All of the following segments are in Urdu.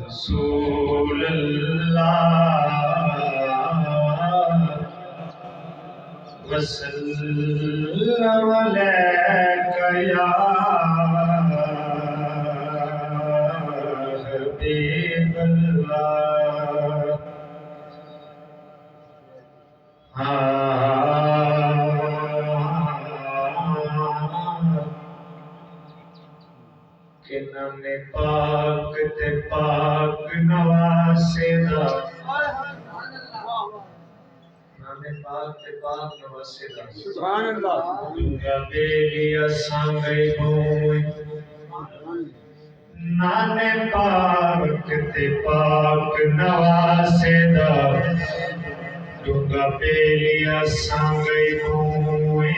رسول اللہ وسلم علیک یا حبیب اللہ کہ نانے پاک تے پاک نواسے دا نانے پاک تے پاک نواسے دا سبحان اللہ دنگا بیلیا سانگئی بوئی نانے پاک تے پاک نواسے دا دنگا بیلیا سانگئی بوئی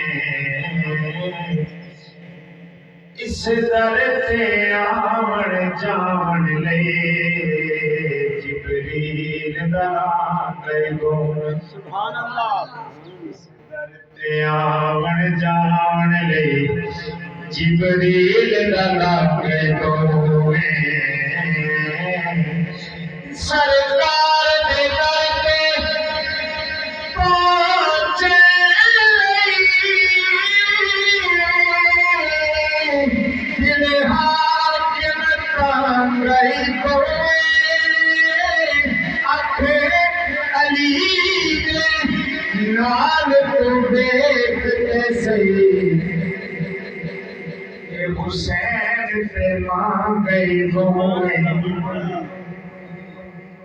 اس در تے آمن جان لئے جبریل دا گئے گون سبحان اللہ اس در تے آمن جان لئے جبریل دا گئے گون سرکار دے در تے پہنچے نال تو دیکھتے سہی اے حسین سے مانگئی گوئیں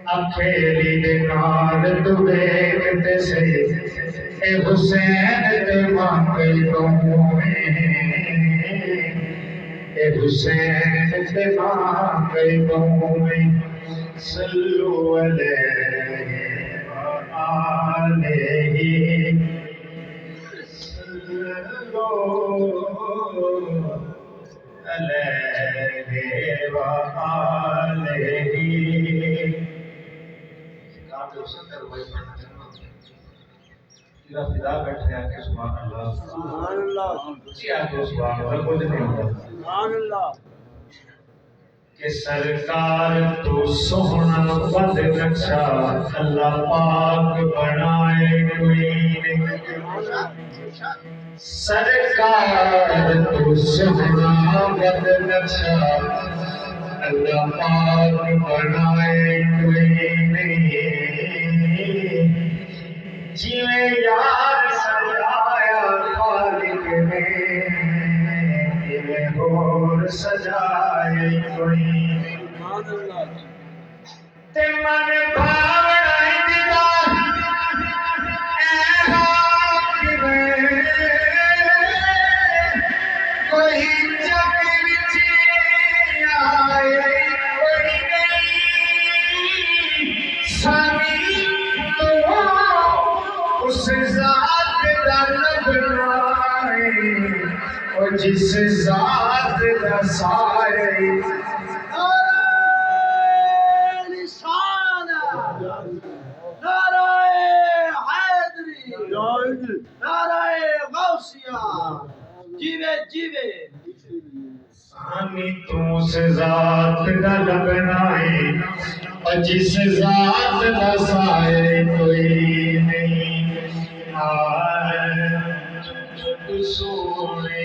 اکھیلی دے نال تو دیکھتے سہی اے حسین سے مانگئی گوئیں اے حسین سے مانگئی گوئیں صلو علیہ علیہ صلو علیہ وآلہ کام جو سندر ہوئے پڑھنا چاہنا یہ فدا بیٹھے آکے سبحان اللہ سبحان اللہ جی آکے سبحان اللہ کچھ نہیں ہوگا سبحان اللہ کہ سرکار تو سونا بد نقشہ اللہ پاک بنائے کوئی نہیں سرکار تو سونا بد نقشہ اللہ پاک بنائے کوئی نہیں جیویں یار سجایا خالق نے اور سجائے کوئی تے من بھاونا انجدا اے حاکم کوئی جگ وچ آئے کوئی نہیں سامی تو اس ذات دا لبنا اور جس ذات کا سائے نعرہ رسالہ نعرہ حیدری نعرہ غوثیہ جیوے جیوے سانی تو سے ذات کا لگنا ہے اور جس ذات کا سائے کوئی نہیں آئے سونے